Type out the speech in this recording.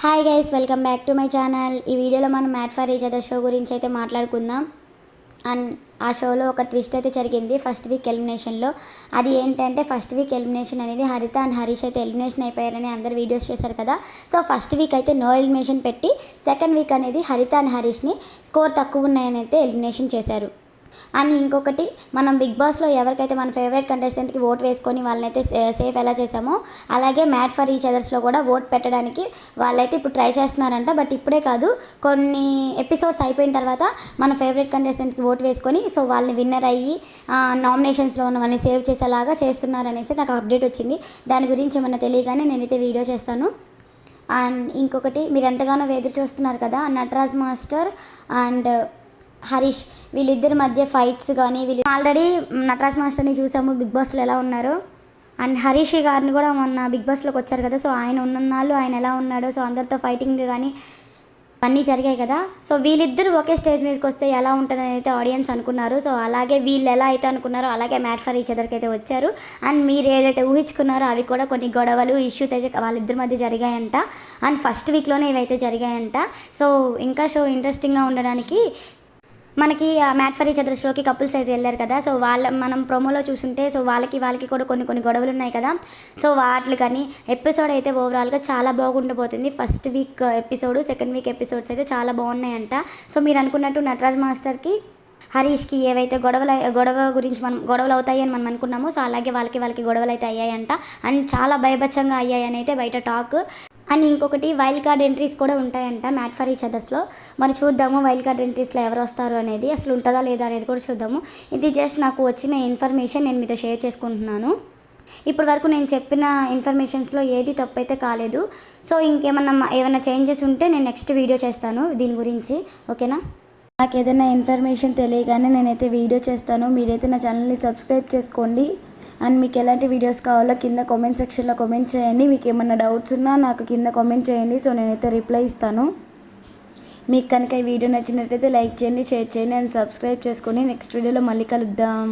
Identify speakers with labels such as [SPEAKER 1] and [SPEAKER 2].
[SPEAKER 1] Hi guys, welcome back to my channel. ఈ వీడియోలో మనం made for each other show గురించి అయితే మాట్లాడుకుందాం. అండ్ ఆ షోలో ఒక ట్విస్ట్ అయితే జరిగింది ఫస్ట్ వీక్ ఎలిమినేషన్లో. అది ఏంటంటే ఫస్ట్ వీక్ ఎలిమినేషన్ అనేది హరిత అండ్ హరీష్ అయితే ఎలిమినేషన్ అయిపోయారని అందరు వీడియోస్ చేశారు కదా. సో ఫస్ట్ వీక్ అయితే నో ఎలిమినేషన్ పెట్టి సెకండ్ వీక్ అనేది హరిత అండ్ హరీష్ని స్కోర్ తక్కువ ఉన్నాయని అయితే ఎలిమినేషన్ చేశారు. అండ్ ఇంకొకటి, మనం బిగ్ బాస్లో ఎవరికైతే మన ఫేవరెట్ కంటెస్టెంట్కి ఓట్ వేసుకొని వాళ్ళనైతే సేఫ్ ఎలా చేసామో అలాగే మ్యాట్ ఫర్ ఈచ్ అదర్స్లో కూడా ఓట్ పెట్టడానికి వాళ్ళైతే ఇప్పుడు ట్రై చేస్తున్నారంట. బట్ ఇప్పుడే కాదు, కొన్ని ఎపిసోడ్స్ అయిపోయిన తర్వాత మన ఫేవరెట్ కంటెస్టెంట్కి ఓట్ వేసుకొని సో వాళ్ళని విన్నర్ అయ్యి నామినేషన్స్లో ఉన్న వాళ్ళని సేవ్ చేసేలాగా చేస్తున్నారనేసి నాకు అప్డేట్ వచ్చింది. దాని గురించి ఏమన్నా తెలియగానే నేనైతే వీడియో చేస్తాను. అండ్ ఇంకొకటి, మీరు ఎంతగానో ఎదురు చూస్తున్నారు కదా నటరాజ్ మాస్టర్ అండ్ హరీష్ వీళ్ళిద్దరి మధ్య ఫైట్స్ కానీ, వీళ్ళు ఆల్రెడీ నటరాజ్ మాస్టర్ని చూసాము బిగ్ బాస్లో ఎలా ఉన్నారు. అండ్ హరీష్ గారిని కూడా మొన్న బిగ్ బాస్లోకి వచ్చారు కదా. సో ఆయన ఉన్ననాళ్ళు ఆయన ఎలా ఉన్నాడో, సో అందరితో ఫైటింగ్ కానీ అన్నీ జరిగాయి కదా. సో వీళ్ళిద్దరూ ఒకే స్టేజ్ మీదకి వస్తే ఎలా ఉంటుందని అయితే ఆడియన్స్ అనుకున్నారు. సో అలాగే వీళ్ళు ఎలా అయితే అనుకున్నారో అలాగే మ్యాట్ ఫర్ ఈచ్ అదర్కి అయితే వచ్చారు. అండ్ మీరు ఏదైతే ఊహించుకున్నారో అవి కూడా కొన్ని గొడవలు ఇష్యూస్ అయితే వాళ్ళిద్దరి మధ్య జరిగాయంట. అండ్ ఫస్ట్ వీక్లోనే ఇవైతే జరిగాయంట. సో ఇంకా షో ఇంట్రెస్టింగ్గా ఉండడానికి మనకి మ్యాట్ ఫర్ ఈచ్ అదర్ షోకి కపుల్స్ అయితే వెళ్ళారు కదా. సో మనం ప్రోమోలో చూస్తుంటే సో వాళ్ళకి కూడా కొన్ని గొడవలు ఉన్నాయి కదా. సో వాటి కానీ ఎపిసోడ్ అయితే ఓవరాల్గా చాలా బాగుండిపోతుంది. First week episode, second week episodes అయితే చాలా బాగున్నాయంట. సో మీరు అనుకున్నట్టు నటరాజ్ మాస్టర్కి హరీష్కి ఏవైతే గొడవ గురించి గొడవలు అవుతాయి అని మనం అనుకున్నామో సో అలాగే వాళ్ళకి గొడవలు అయితే అయ్యాయంట. అండ్ చాలా భయభత్సంగా అయ్యాయని అయితే బయట టాక్. అండ్ ఇంకొకటి, వైల్డ్ కార్డ్ ఎంట్రీస్ కూడా ఉంటాయంట మ్యాట్ ఫర్ ఈచ్ అదర్స్లో. మరి చూద్దాము వైల్డ్ కార్డ్ ఎంట్రీస్లో ఎవరు వస్తారు అనేది, అసలు ఉంటుందా లేదా అనేది కూడా చూద్దాము. ఇది జస్ట్ నాకు వచ్చిన ఇన్ఫర్మేషన్ నేను మీతో షేర్ చేసుకుంటున్నాను. ఇప్పటి వరకు నేను చెప్పిన ఇన్ఫర్మేషన్స్లో ఏది తప్పు అయితే కాలేదు. సో ఏమైనా చేంజెస్ ఉంటే నేను నెక్స్ట్ వీడియో చేస్తాను దీని గురించి, ఓకేనా. నాకు ఏదైనా ఇన్ఫర్మేషన్ తెలియగానే నేనైతే వీడియో చేస్తాను. మీరైతే నా ఛానల్ని సబ్స్క్రైబ్ చేసుకోండి. అండ్ మీకు ఎలాంటి వీడియోస్ కావాలో కింద కామెంట్ సెక్షన్లో కామెంట్ చేయండి. మీకు ఏమన్నా డౌట్స్ ఉన్నా నాకు కింద కామెంట్ చేయండి. సో నేనైతే రిప్లై ఇస్తాను. మీకు కనుక ఈ వీడియో నచ్చినట్లయితే లైక్ చేయండి, షేర్ చేయండి అండ్ సబ్స్క్రైబ్ చేసుకోండి. నెక్స్ట్ వీడియోలో మళ్ళీ కలుద్దాం.